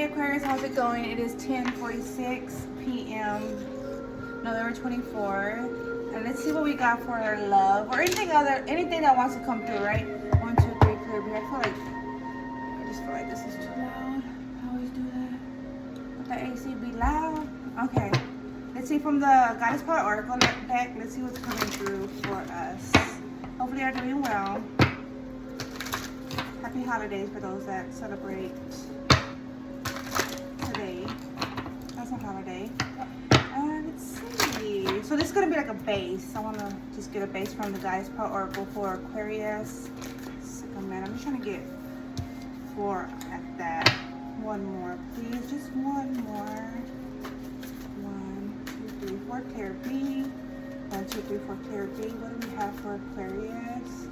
Hey Aquarius, how's it going? It is 10:46 p.m. November 24th. And let's see what we got for our love or anything that wants to come through, right? 1, 2, 3, clear B. I just feel like this is too loud. I always do that. Let the AC be loud. Okay. Let's see from the Goddess Power Oracle deck. Let's see what's coming through for us. Hopefully you're doing well. Happy holidays for those that celebrate today. That's a holiday. Let's see. So this is going to be like a base. I want to just get a base from the Goddess Power Oracle for Aquarius. I'm just trying to get 4 at that. One more, please. Just one more. 1, 2, 3, 4, clear B. 1, 2, 3, 4, clear B. What do we have for Aquarius?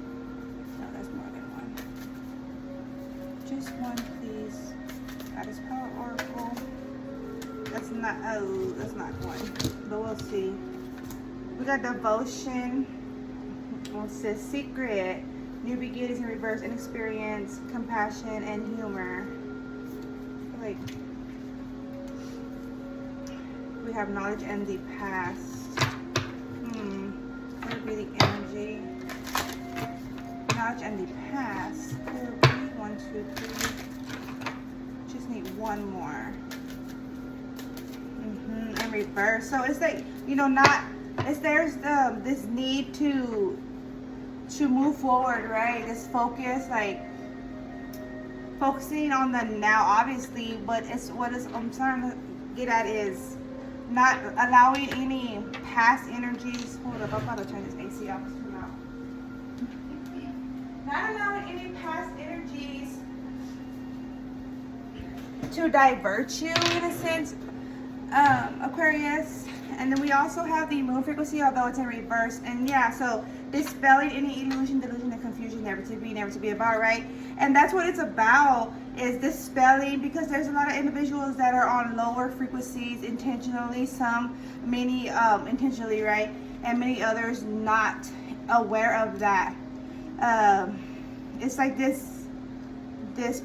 No, that's more than one. Just one, please. Goddess Power Oracle. That's not one. But we'll see. We got Devotion. It says Secret, New Beginnings in Reverse, Inexperience, Compassion, and Humor. Like we have Knowledge and the Past. What would be the energy? Knowledge and the Past. It would be 1, 2, 3. Just need one more. And reverse. So it's like, you know, there's this need to move forward, right? This focus, like focusing on the now, obviously, but I'm trying to get at is not allowing any past energies. Hold up, I'm about to turn this AC off. Not allowing any past energies to divert you in a sense, Aquarius. And then we also have the moon frequency, although it's in reverse. And yeah, so dispelling any illusion, delusion, and confusion, never to be about, right? And that's what it's about, is dispelling, because there's a lot of individuals that are on lower frequencies intentionally, many intentionally, right? And many others not aware of that. It's like this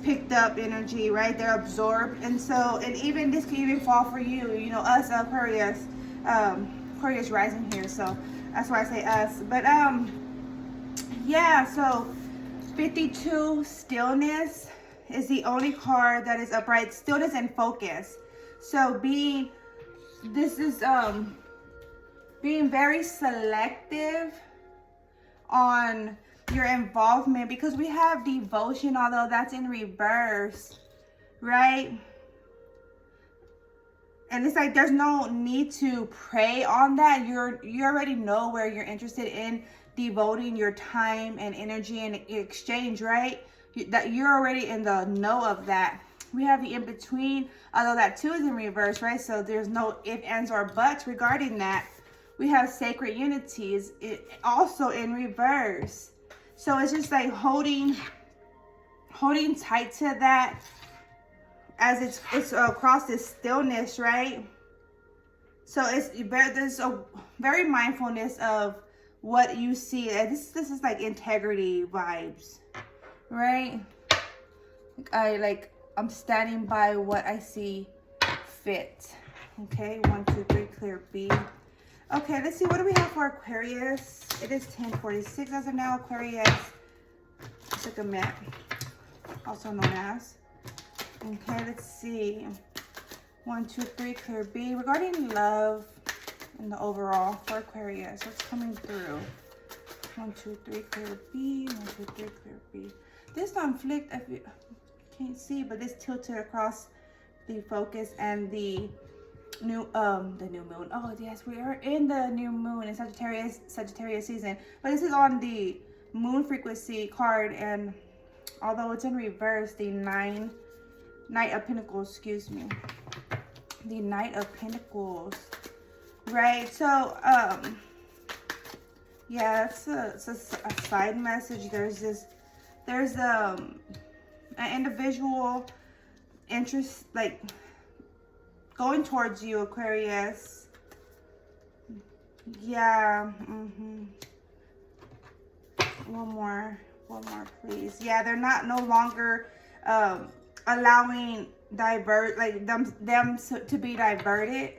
picked up energy, right? They're absorbed. And so, and even this can even fall for you, you know, us, Aquarius, Aquarius rising here. So that's why I say us. But yeah, so 52, Stillness, is the only card that is upright. Stillness and focus. So being very selective on your involvement, because we have Devotion, although that's in reverse, right? And it's like there's no need to pray on that. You already know where you're interested in devoting your time and energy and exchange, right? That you're already in the know of that. We have the in between, although that too is in reverse, right? So there's no if, ands, or buts regarding that. We have Sacred Unities, also in reverse. So it's just like holding tight to that as it's across this stillness, right? So there's a very mindfulness of what you see. This is like integrity vibes, right? I'm standing by what I see fit. Okay, 1, 2, 3, clear B. Okay, let's see, what do we have for Aquarius? It is 10:46 as of now, Aquarius. Took a minute, also known as. Okay, let's see. 1, 2, 3, clear B. Regarding love and the overall for Aquarius, what's coming through? 1, 2, 3, clear B. 1, 2, 3, clear B. This don't flick, if you can't see, but this tilted across the focus and the new moon. Oh yes, we are in the new moon in Sagittarius season, but this is on the moon frequency card, and although it's in reverse, the Knight of Pentacles, excuse me, the Knight of Pentacles, right? So yeah, it's a side message. There's an individual interest, like going towards you, Aquarius. Yeah. One more, please. Yeah, they're no longer allowing divert, like them to be diverted.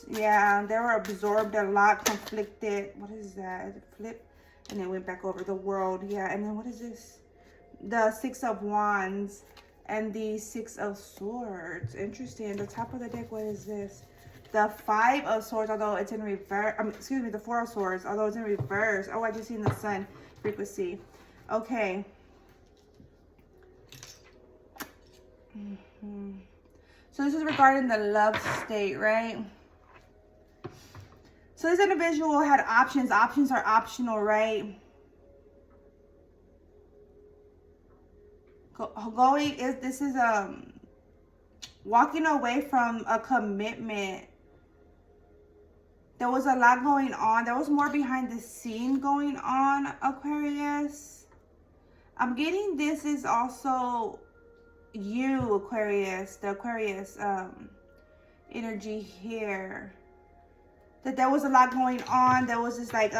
Yeah, they were absorbed a lot, conflicted. What is that? It flipped and then went back over the world. Yeah, and then what is this? The Six of Wands and the Six of Swords. Interesting. The top of the deck, what is this? The Five of Swords, although it's in reverse. Excuse me, the Four of Swords, although it's in reverse. Oh, I just seen the Sun frequency. Okay. So this is regarding the love state, right? So this individual had options. Options are optional, right? This is walking away from a commitment. There was a lot going on. There was more behind the scene going on, Aquarius. I'm getting this is also you, Aquarius, the Aquarius energy here. That there was a lot going on. There was this like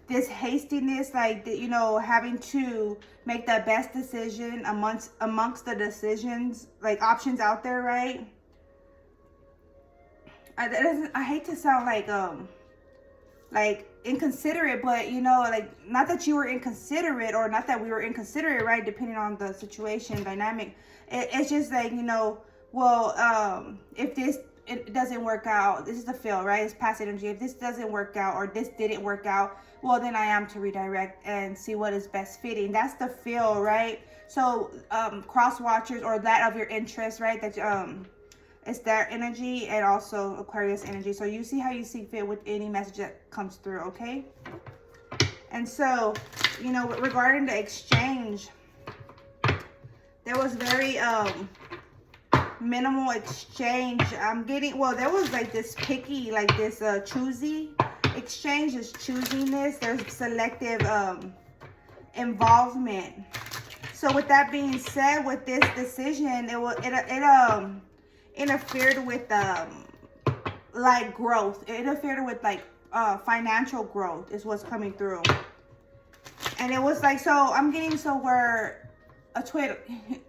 this hastiness, like you know, having to make the best decision amongst the decisions, like options out there, right? I hate to sound like inconsiderate, but you know, like not that you were inconsiderate or not that we were inconsiderate, right? Depending on the situation dynamic, it's just like, you know, well, if it doesn't work out, this is the feel, right? It's past energy. If this doesn't work out or this didn't work out, well, then I am to redirect and see what is best fitting. That's the feel, right? So cross watchers or that of your interest, right? That it's their energy and also Aquarius energy. So you see how you see fit with any message that comes through, okay? And so, you know, regarding the exchange, there was very minimal exchange. I'm getting, well, there was like this picky, like this choosy exchange, is choosiness. There's selective involvement. So with that being said, with this decision, it interfered with like growth. It interfered with like financial growth is what's coming through. And it was like, so I'm getting, so where a twin,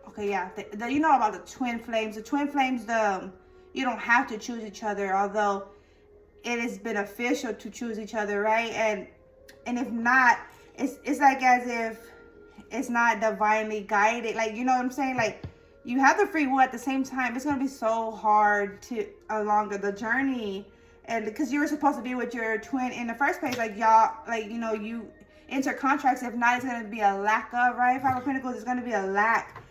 okay, yeah, you know about the twin flames. The twin flames, you don't have to choose each other, although it is beneficial to choose each other, right? And if not, it's like as if it's not divinely guided, like, you know what I'm saying? Like, you have the free will. At the same time, it's going to be so hard to along the journey, and because you were supposed to be with your twin in the first place, like y'all, like, you know, you enter contracts. If not, it's going to be a lack of, right? Five of Pentacles is going to be a lack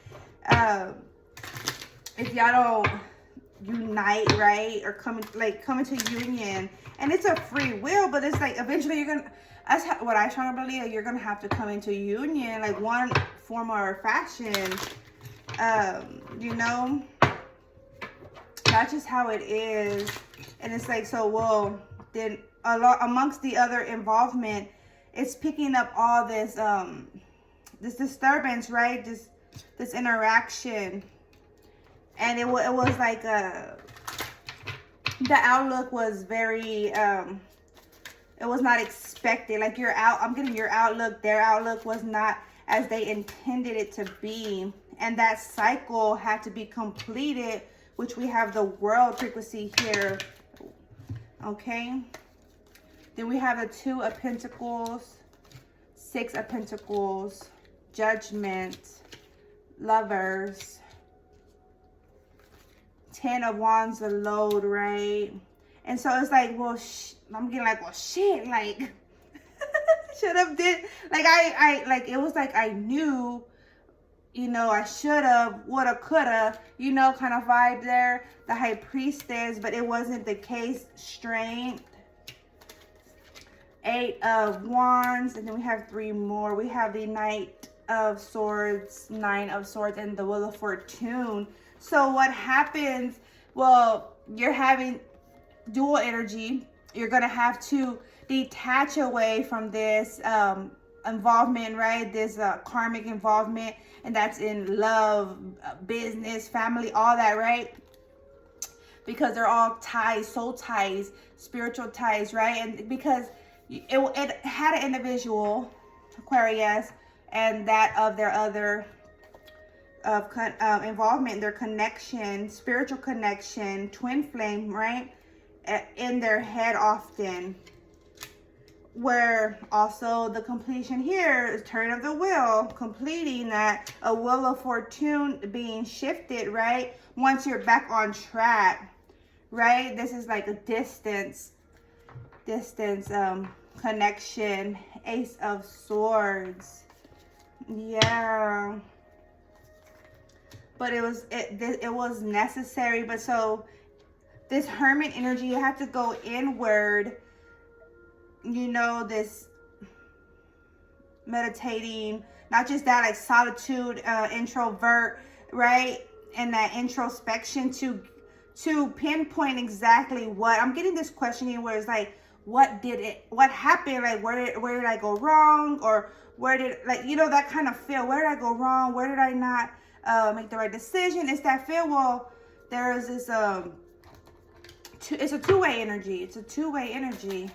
if y'all don't unite, right? Or come into union. And it's a free will, but it's like eventually you're gonna, that's what I strongly believe, you're gonna have to come into union, like one form or fashion. You know, that's just how it is. And it's like, so, well, then a lot amongst the other involvement, it's picking up all this this disturbance, right? This interaction. And it was like the outlook was very it was not expected. Like I'm getting your outlook, their outlook was not as they intended it to be. And that cycle had to be completed, which we have the world frequency here. Okay. Then we have the Two of Pentacles, Six of Pentacles, Judgment, Lovers, Ten of Wands, the load, right? And so it's like, well, I'm getting like, well, shit, like, should have did, like, I like, it was like I knew, you know, I should have, woulda, coulda, you know, kind of vibe there. The High Priestess, but it wasn't the case. Strength. Eight of Wands, and then we have three more. We have the Knight of Swords, Nine of Swords, and the Wheel of Fortune. So what happens, well, you're having dual energy. You're going to have to detach away from this involvement, right? This karmic involvement, and that's in love, business, family, all that, right? Because they're all ties, soul ties, spiritual ties, right? And because it had an individual, Aquarius, and that of their other involvement, their connection, spiritual connection, twin flame, right? In their head often. Where also the completion here is turn of the wheel, completing that, a wheel of fortune being shifted, right? Once you're back on track, right? This is like a distance connection, Ace of Swords. Yeah. But it was necessary. But so this Hermit energy, you have to go inward, you know, this meditating, not just that, like solitude, introvert, right? And that introspection to pinpoint exactly what I'm getting this questioning where it's like, what happened? Like, where did I go wrong? Or where did, like, you know, that kind of feel, where did I go wrong? Where did I not make the right decision? It's that feel. Well, there is this, it's a two-way energy. It's a two-way energy.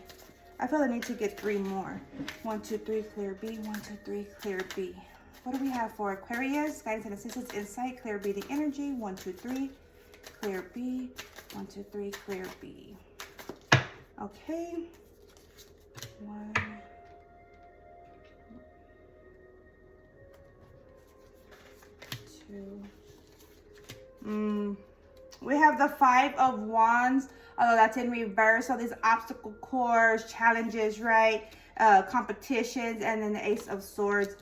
I feel I need to get 3 more. 1, 2, 3, clear B. 1, 2, 3, clear B. What do we have for Aquarius? Guidance and assistance, insight, clear B, the energy. 1, 2, 3, clear B. 1, 2, 3, clear B. Okay. 1, 2. We have the 5 of Wands, although that's in reverse. So these obstacle course, challenges, right? Competitions, and then the Ace of Swords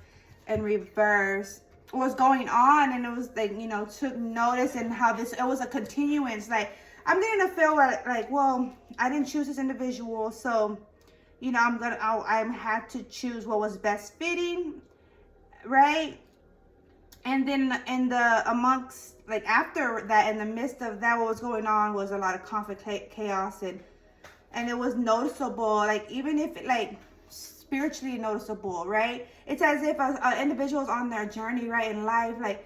in reverse. What's going on, and it was like, you know, took notice, and how it was a continuance. Like, I'm getting a feel like, well, I didn't choose this individual, so, you know, I had to choose what was best fitting, right? And then amongst, like, after that, in the midst of that, what was going on was a lot of conflict, chaos, and it was noticeable, like, even if, like, spiritually noticeable, right? It's as if an individual is on their journey, right, in life, like,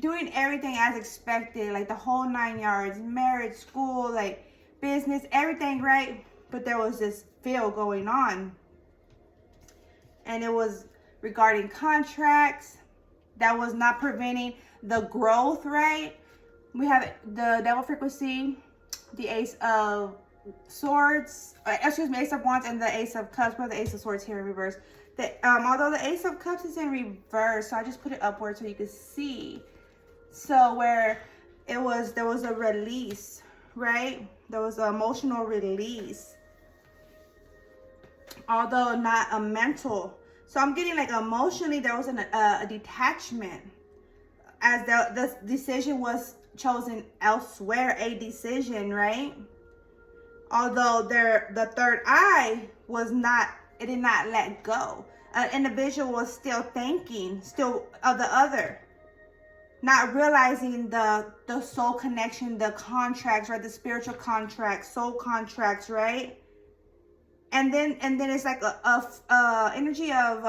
doing everything as expected, like the whole 9 yards, marriage, school, like, business, everything, right? But there was this feel going on, and it was regarding contracts that was not preventing the growth, right? We have the Devil frequency, the Ace of Swords, Ace of Wands, and the Ace of Cups, but the Ace of Swords here in reverse. Although the Ace of Cups is in reverse, so I just put it upward so you can see. So where there was a release, right? There was an emotional release, although not a mental. So I'm getting like emotionally there was a detachment, as the decision was chosen elsewhere, a decision, right? Although the third eye was not, it did not let go. An individual was still thinking, still of the other, not realizing the soul connection, the contracts, right? The spiritual contracts, soul contracts, right? And then it's like a energy of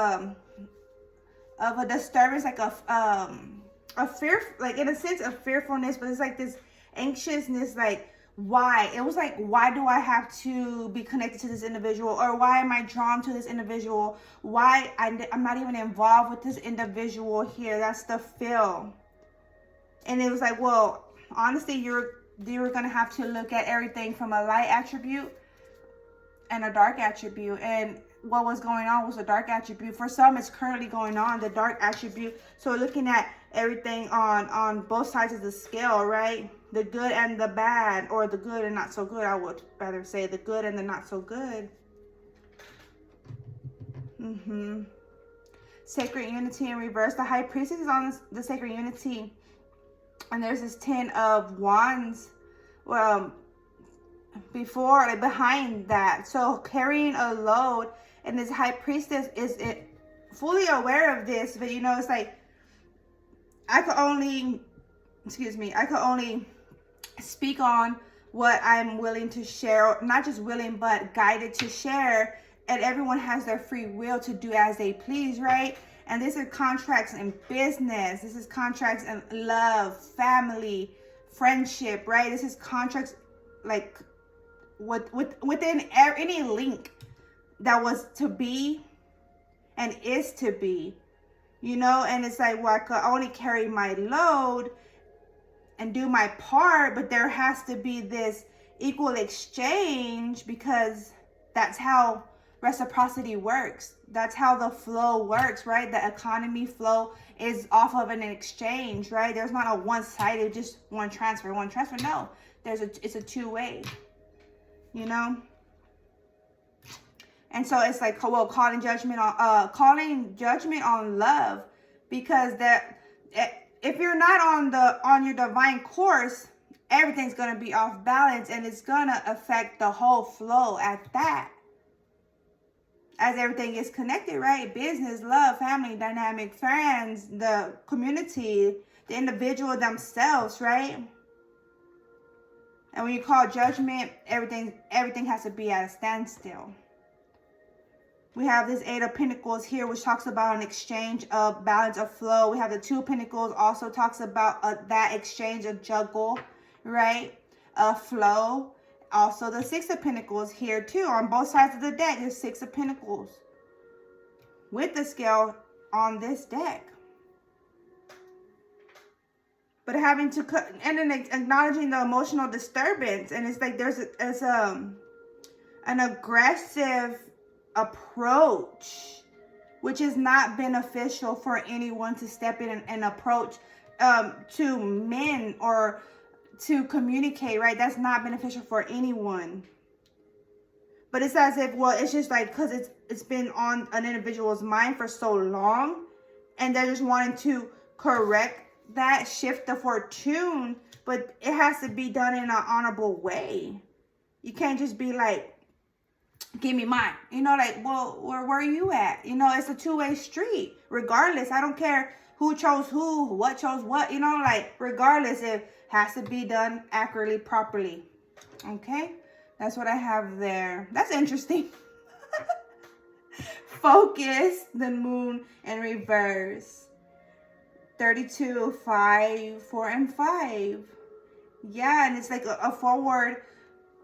a disturbance, like a fear, like in a sense of fearfulness, but it's like this anxiousness, like, why? It was like, why do I have to be connected to this individual? Or why am I drawn to this individual? Why I'm not even involved with this individual here? That's the feel. And it was like, well, honestly, you're going to have to look at everything from a light attribute and a dark attribute. And what was going on was a dark attribute. For some, it's currently going on, the dark attribute. So looking at everything on both sides of the scale, right? The good and the bad, or the good and not so good. I would rather say the good and the not so good. Sacred unity in reverse. The High Priestess is on the sacred unity. And there's this 10 of Wands before, like, behind that. So carrying a load, and this High Priestess is fully aware of this, but, you know, it's like, I could only speak on what I'm willing to share, not just willing, but guided to share. And everyone has their free will to do as they please, right? And this is contracts in business. This is contracts in love, family, friendship, right? This is contracts like within any link that was to be and is to be. you know, and it's like, well, I could only carry my load and do my part, but there has to be this equal exchange, because that's how reciprocity works. That's how the flow works, right? The economy flow is off of an exchange, right? There's not a one-sided, just one transfer. No, it's a two-way, you know? And so it's like, well, calling judgment on love, because if you're not on your divine course, everything's going to be off balance, and it's going to affect the whole flow at that. As everything is connected, right? Business, love, family, dynamic, friends, the community, the individual themselves, right? And when you call judgment, everything has to be at a standstill. We have this Eight of Pentacles here, which talks about an exchange of balance of flow. We have the Two of Pentacles, also talks about that exchange of juggle, right? Flow. Also the Six of Pentacles here too. On both sides of the deck, there's Six of Pentacles with the scale on this deck. But having to, and then acknowledging the emotional disturbance. And it's like there's an aggressive approach, which is not beneficial for anyone to step in and approach to men or to communicate, right? That's not beneficial for anyone. But it's as if, well, it's just like, because it's been on an individual's mind for so long, and they're just wanting to correct that, shift the fortune, but it has to be done in an honorable way. You can't just be like, give me mine, you know, like, well, where are you at? You know, it's a two-way street. Regardless, I don't care who chose who, what chose what, you know, like, regardless, it has to be done accurately, properly. Okay, that's what I have there. That's interesting. Focus, the moon in reverse. 32, 5, 4, and 5. Yeah, and it's like a forward,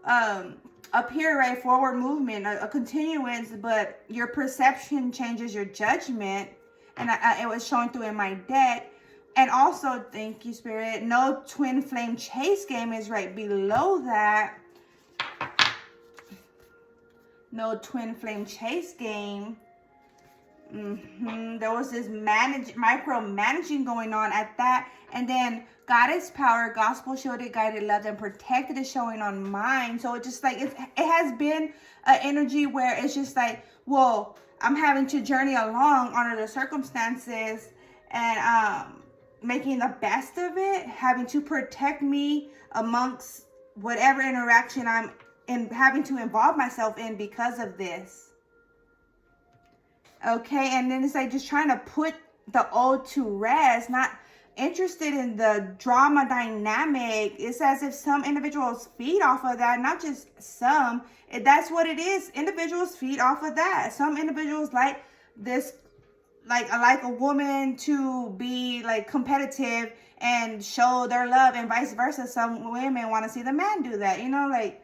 up here, right? Forward movement, a continuance, but your perception changes your judgment. And it was showing through in my deck. And also, thank you, Spirit, no twin flame chase game is right below that. No twin flame chase game. There was this micromanaging going on at that. And then goddess power, gospel shielded, guided, loved, and protected is showing on mine. So it just like, it has been an energy where it's just like, well, I'm having to journey along under the circumstances and making the best of it, having to protect me amongst whatever interaction I'm in, having to involve myself in because of this. Okay, and then it's like just trying to put the old to rest, not interested in the drama dynamic. It's as if some individuals feed off of that, not just some. That's what it is. Individuals feed off of that. Some individuals like this, like a woman to be like competitive and show their love, and vice versa. Some women want to see the man do that, you know, like,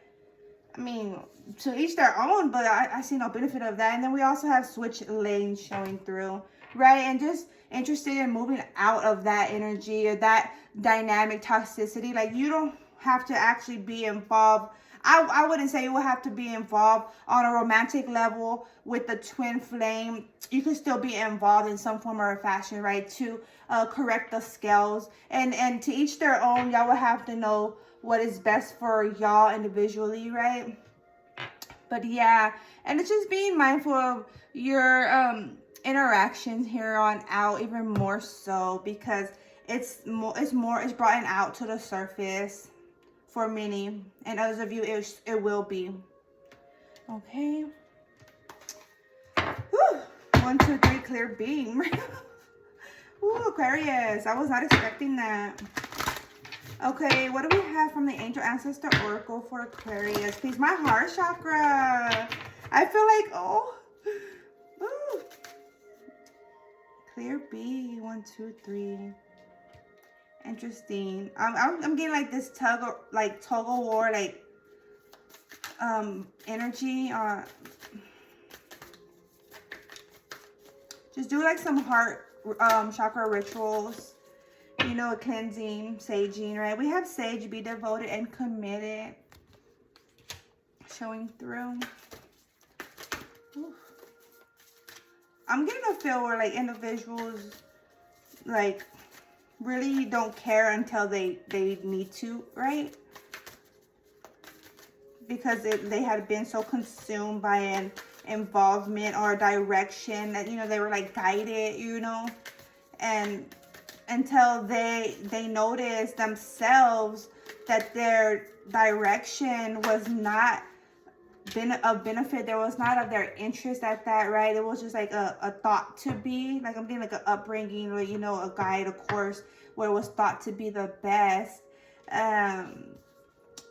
I mean, to each their own, but I see no benefit of that. And then we also have switch lanes showing through, right? And just interested in moving out of that energy or that dynamic toxicity. Like, you don't have to actually be involved. I wouldn't say you would have to be involved on a romantic level with the twin flame. You could still be involved in some form or fashion, right? To correct the scales. And to each their own. Y'all will have to know what is best for y'all individually, right? But yeah, and it's just being mindful of your interactions here on out, even more so, because it's brought out to the surface for many, and others of you it will be. Okay. Whew. 1, 2, 3, clear beam. Ooh, Aquarius, I was not expecting that. Okay, what do we have from the Angel Ancestor Oracle for Aquarius? Please, my heart chakra. I feel like, oh. Ooh. Clear B, 1, 2, 3. Interesting. I'm getting like this tug of war, like energy. Just do like some heart chakra rituals. You know, cleansing, saging, right? We have sage, be devoted and committed. Showing through. Oof. I'm getting a feel where like individuals like really don't care until they need to, right? Because they had been so consumed by an involvement or direction that, you know, they were like guided, you know, and until they notice themselves that their direction was not of benefit, there was not of their interest at that, right? It was just like a thought to be, like I'm getting like an upbringing, or, you know, a guide, a course where it was thought to be the best.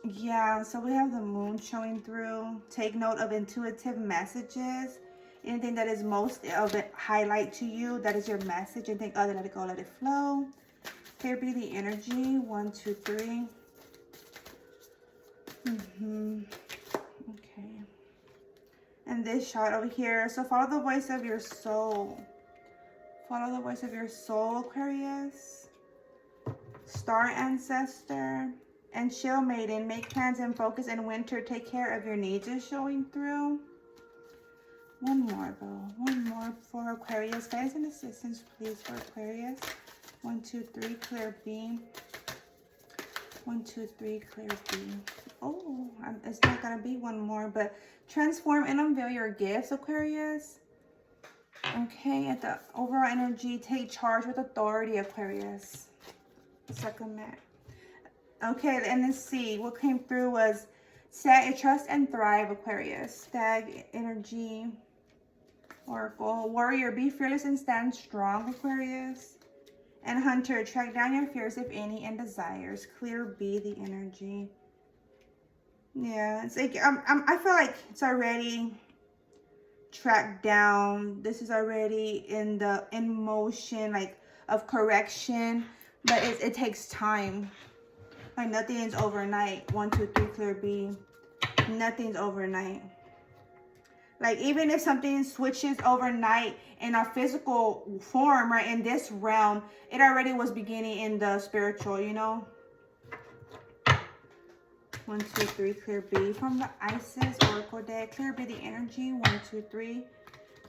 Yeah, so we have the moon showing through. Take note of intuitive messages. Anything that is most of it highlight to you, that is your message. And think, let it go, let it flow. Here be the energy. 1, 2, 3. Okay. And this shot over here. So follow the voice of your soul. Follow the voice of your soul, Aquarius. Star ancestor. And shield maiden. Make plans and focus in winter. Take care of your needs is showing through. One more, though. One more for Aquarius. Guys and assistance, please, for Aquarius. 1, 2, 3, clear B. 1, 2, 3, clear B. Oh, it's not going to be one more, but transform and unveil your gifts, Aquarius. Okay, at the overall energy, take charge with authority, Aquarius. Second mat. Okay, and let's see. What came through was set, trust, and thrive, Aquarius. Stag energy. Oracle. Warrior, be fearless and stand strong, Aquarius. And Hunter, track down your fears, if any, and desires. Clear B, the energy. Yeah, it's like I feel like it's already tracked down. This is already in motion, like, of correction, but it takes time. Like, nothing is overnight. 1, 2, 3, clear B. Nothing's overnight. Like, even if something switches overnight in our physical form, right, in this realm, it already was beginning in the spiritual, you know. 1, 2, 3, clear B. From the Isis Oracle deck, clear B, the energy. 1, 2, 3.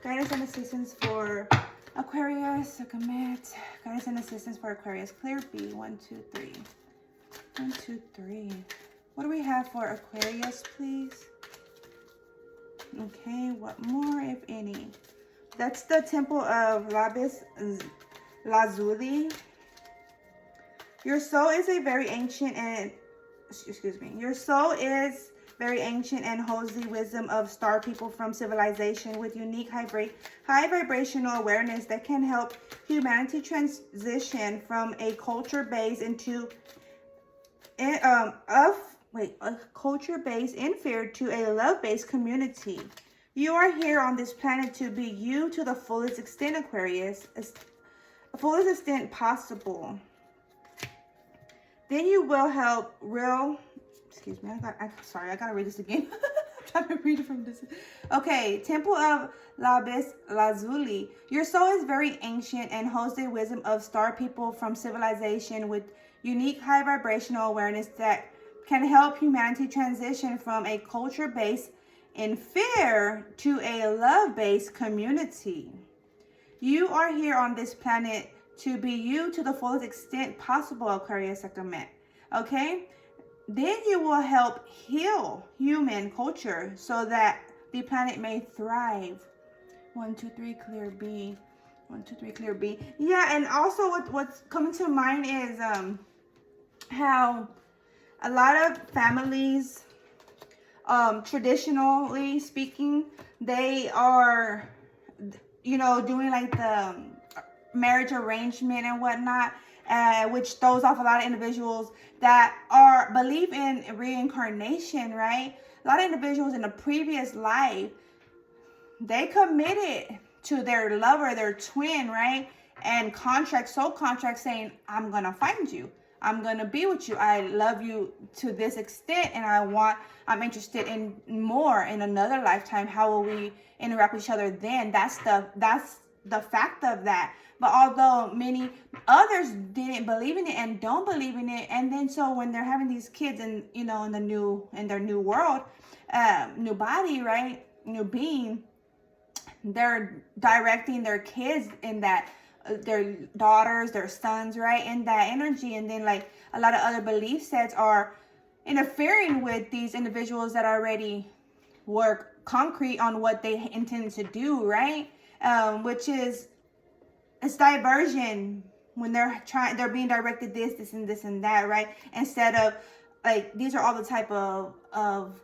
Guidance and assistance for Aquarius. Commit. Guidance and assistance for Aquarius. Clear B. 1, 2, 3. 1, 2, 3. What do we have for Aquarius, please? Okay, what more, if any? That's the temple of Lapis Lazuli. Your soul is a very ancient and, your soul is very ancient and holds the wisdom of star people from civilization with unique high vibrational awareness that can help humanity transition from a culture based into a culture-based inferior to a love-based community. You are here on this planet to be you to the fullest extent, Aquarius, the fullest extent possible. Then you will help sorry, I gotta read this again. I'm trying to read it from this. Okay, Temple of Lapis Lazuli. Your soul is very ancient and holds the wisdom of star people from civilization with unique high vibrational awareness that can help humanity transition from a culture-based in fear to a love-based community. You are here on this planet to be you to the fullest extent possible, Aquarius Sacrament. Okay? Then you will help heal human culture so that the planet may thrive. 1, 2, 3, clear B. 1, 2, 3, clear B. Yeah, and also what's coming to mind is how a lot of families, traditionally speaking, they are, you know, doing like the marriage arrangement and whatnot, which throws off a lot of individuals that believe in reincarnation, right? A lot of individuals in a previous life, they committed to their lover, their twin, right? And soul contract saying, I'm going to find you. I'm going to be with you. I love you to this extent, and I'm interested in more in another lifetime. How will we interact with each other then? That's the fact of that. But although many others didn't believe in it and don't believe in it, and then so when they're having these kids and in their new world, new body, right, new being, they're directing their kids in that, their daughters, their sons, right, in that energy. And then like a lot of other belief sets are interfering with these individuals that already work concrete on what they intend to do, right? Which is, it's diversion when they're being directed this and that, right? Instead of like, these are all the type of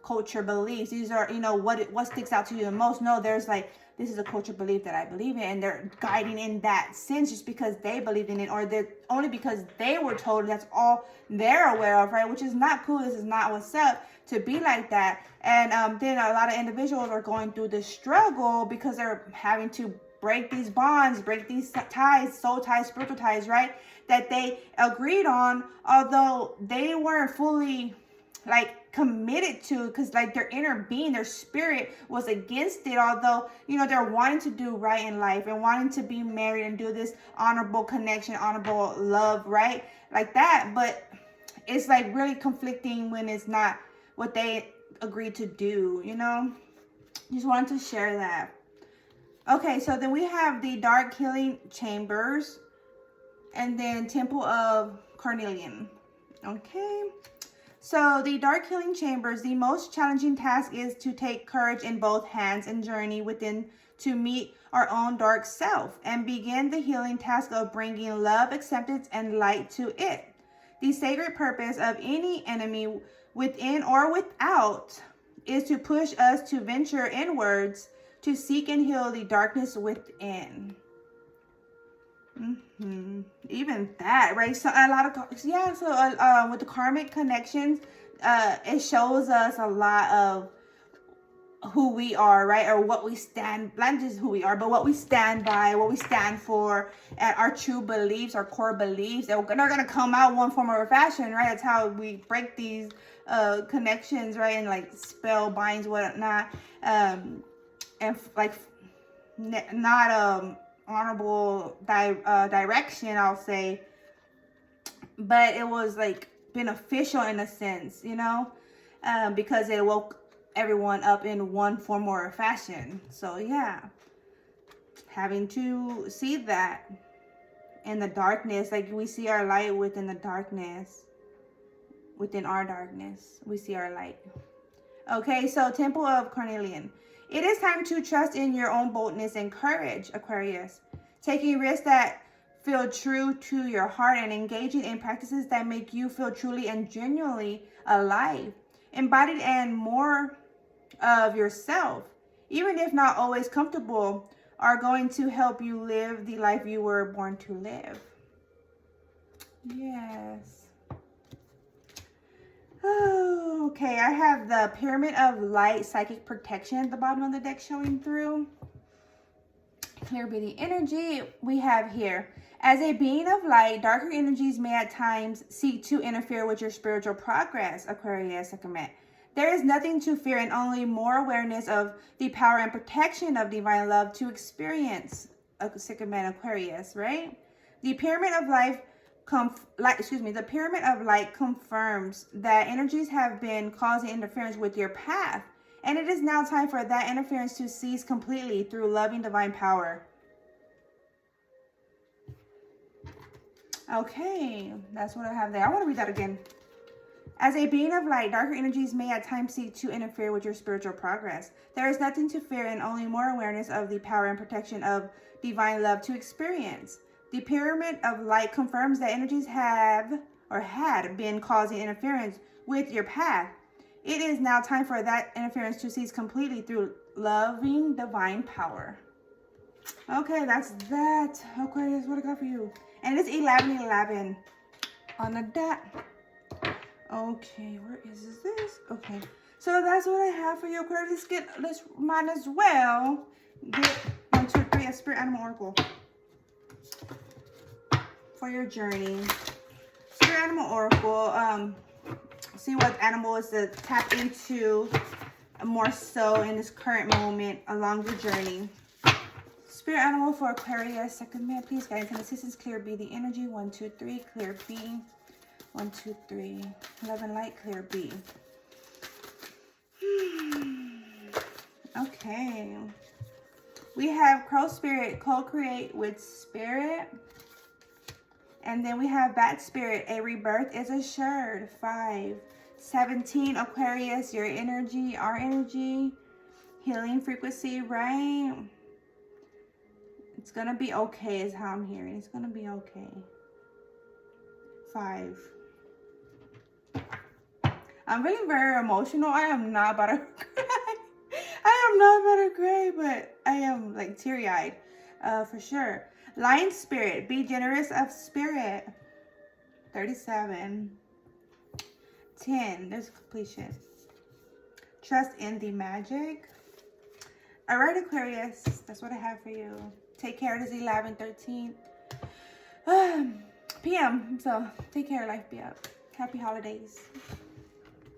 culture beliefs. These are, what sticks out to you the most. No, there's like, this is a culture belief that I believe in, and they're guiding in that sense just because they believed in it, or they're only because they were told that's all they're aware of, right? Which is not cool. This is not what's up to be like that. And then a lot of individuals are going through the struggle because they're having to break these bonds, break these ties, soul ties, spiritual ties, right? That they agreed on, although they weren't fully like committed to, because like their inner being, their spirit was against it. Although, they're wanting to do right in life and wanting to be married and do this honorable connection, honorable love, right? Like that. But it's like really conflicting when it's not what they agreed to do, Just wanted to share that. Okay, so then we have the dark healing chambers and then Temple of Carnelian. Okay, so the dark healing chambers, the most challenging task is to take courage in both hands and journey within to meet our own dark self and begin the healing task of bringing love, acceptance, and light to it. The sacred purpose of any enemy within or without is to push us to venture inwards to seek and heal the darkness within. Even that, right? So a lot of, with the karmic connections, it shows us a lot of who we are, right? Or what we stand, not just who we are, but what we stand by, what we stand for, and our true beliefs, our core beliefs. They're going to come out one form or fashion, right? That's how we break these connections, right? And like spell binds, whatnot. And like not honorable direction, I'll say, but it was like beneficial in a sense, because it woke everyone up in one form or fashion. So yeah, having to see that in the darkness, like we see our light within the darkness, within our darkness, we see our light. Okay, so Temple of Carnelian. It is time to trust in your own boldness and courage, Aquarius. Taking risks that feel true to your heart and engaging in practices that make you feel truly and genuinely alive, embodied and more of yourself, even if not always comfortable, are going to help you live the life you were born to live. Yes. Oh, okay, I have the Pyramid of Light Psychic Protection at the bottom of the deck showing through. Clear beauty energy we have here. As a being of light, darker energies may at times seek to interfere with your spiritual progress, Aquarius. There is nothing to fear and only more awareness of the power and protection of divine love to experience, Aquarius, right? The Pyramid of Light the Pyramid of Light confirms that energies have been causing interference with your path, and it is now time for that interference to cease completely through loving divine power. Okay, that's what I have there. I want to read that again. As a being of light, darker energies may at times seek to interfere with your spiritual progress. There is nothing to fear and only more awareness of the power and protection of divine love to experience. The Pyramid of Light confirms that energies have or had been causing interference with your path. It is now time for that interference to cease completely through loving divine power. Okay, that's that. Aquarius, what I got for you? And it's 11:11 on the dot. Okay, where is this? Okay, so that's what I have for you, Aquarius. Let's might as well get 1, 2, 3 a Spirit Animal Oracle for your journey. Spirit Animal Oracle. See what animal is to tap into more so in this current moment along your journey. Spirit Spirit animal for Aquarius. Second man, please. Guidance and assistance. Clear B the energy. 1, 2, 3. Clear B. 1, 2, 3. Love and light. Clear B. Okay. We have Crow Spirit. Co-create with Spirit. And then we have Bat Spirit. A rebirth is assured. 5. 17. Aquarius. Your energy. Our energy. Healing frequency, right? It's gonna be okay is how I'm hearing. It's gonna be okay. 5. I'm feeling very emotional. I am not about to cry. I am not about to cry, but I am like teary-eyed, for sure. Lion Spirit, be generous of spirit. 37. 10, there's completion. Trust in the magic. All right, Aquarius, that's what I have for you. Take care. It is 11:13 p.m. So take care. Life be up. Happy holidays.